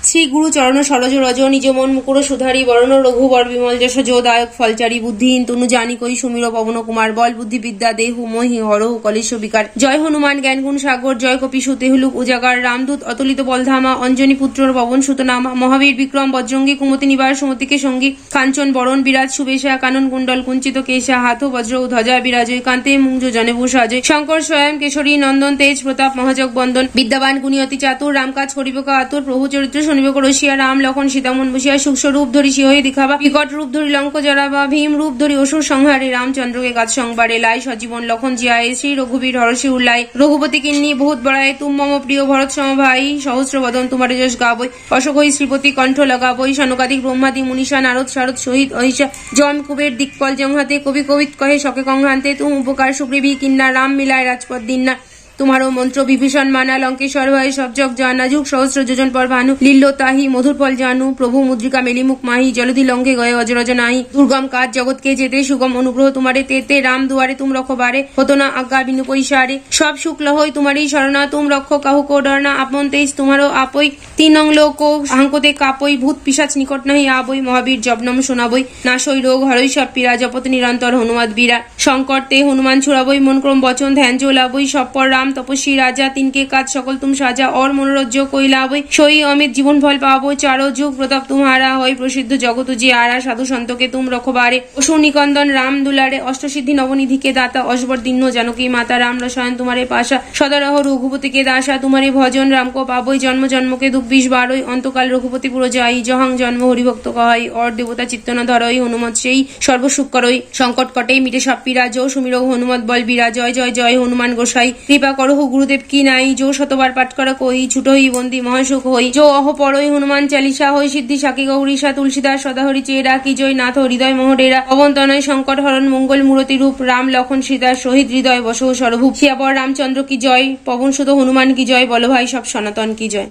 শ্রী গুরু চরণ সরজ রজ নিজ মন মুকুর সুধারি বরণ রঘুবর বিমল যশ যোদায়ক ফলচারী বুদ্ধিহীন তনু জানিকই সুমির পবন কুমার বল বুদ্ধি বিদ্যা দেহু মোহি হরহু কলেশ বিকার। জয় হনুমান জ্ঞান গুণ সাগর জয় কপিসু তেহুলুক উজাগার রামদূত অতুলিত বলধামা অঞ্জনী পুত্র পবন সুতনামা মহাবীর বিক্রম বজ্রঙ্গী কুমতি নিবার সুমতিকে সঙ্গী কাঞ্চন বরণ বিরাজ শুভেশা কানন কুণ্ডল কুঞ্চিত কেশা হাত বজ্র ধ্বজা বিরাজয় কান্তে মুঞ্জ জনেভূ সাজয় শঙ্কর স্বয়ং কেশরী নন্দন তেজ প্রতাপ মহাজগ বন্দন বিদ্যাবান গুণী অতি চাতুর রাম কাজ করিবক আতুর প্রভু চরিত্র শুনিবক রসিয়া রাম লক্ষণ সীতামন বসিয়া সূক্ষ্ম রূপ ধরি সিংহই দেখাবা বিকট রূপ ধরি লঙ্ক জরাবা ভীম রূপ ধরি অসুর সংহারে রামচন্দ্রকে কাজ সংবারে লাই সজীবন লক্ষণ জিয়ায় শ্রী রঘুবীর হরষি উল্লাই রঘুপতি কিন্নি বহুত বড়ায় তুম মম প্রিয় ভরত সম ভাই সহস্র বদন তোমার যশ গাবই অশোকই শ্রীপতি কণ্ঠ লাগাবই সনকাদিক ব্রহ্মাদি মুনিষা নারদ শারদ সহিত অহিষা জম কুবের দিকপল জংহাতে কবি কবিত কহে শকে কংহান্তে তুম উপকার সুগ্রীবী কিন্না রাম মিলায় রাজপথ দিন্না तुम्हारो मंत्र विभीषण माना लंकेश्वर भय सब जग जाना जुग सहस्र जोजन पर भानु लीलो ताही मधुर फल जानू प्रभु मुद्रिका मेली मुख माही जलधि लंके गए अजरज नाही दुर्गम काज जगत के जेते सुगम अनुग्रह तुम्हारे तेते राम दुआरे तुम रखो बारे होतो ना आज्ञा बिनु पैसारे सब सुख लहोई तुम्हारी शरणा तुम रखो काहू को डरना आपन तेज तुम्हारो आपई तीन लोको हांकोते कापई भूत पिशाच निकट नहीं आबई महावीर जबनम शोनाबई नाशई रोग हरई सब पीरा जपत निरंतर हनुमत बीरा शंकर ते हनुमान छुड़ाबई मन क्रम वचन ध्यान जोलाबई सब पर राम तपस्वी राजा तिनके काज सकल तुम साजा और मनोरज्य कइलाबई सही अमित जीवन फल पाबो चारो जुग प्रताप तुम्हारा होय प्रसिद्ध जगत जी आरा साधु संत के तुम रखबारे असुर निकंदन राम दुलारे अष्टसिद्धि नवनिधि के दाता अशबर दीन जानकी माता राम रसायन तुम्हारे पाशा सदा रहो रघुपति के दासा तुम्हारे भजन राम को पाबई जन्म जन्म के दुख विष बारई अंतकाल रघुपति पुर जाई जहां जन्म हरिभक्त कहई और देवता चित्त न धरई हनुमत सेई सर्व सुख करई संकट कटे मिटे सब पीरा जो सुमिरो हनुमत बल बीरा जय जय जय हनुमान गोसाई कृपा करहु गुरुदेव की नाई जो शतबार पाठ कर कोई छुट ही बंदी महासुख होई जो अह पढ़ई हनुमान चालीसा होई सिद्धि साकी गौरीशा तुलसीदास सदाहरि चेरा की जय नाथ हृदय मोहडेरा अवंतनय संकट हरण मंगल मूर्ति रूप राम लखन सीता शहीद हृदय बसो सर्वभूप सियावर रामचंद्र की जय पवन सुत हनुमान की जय बल भाई सब सनातन की जय।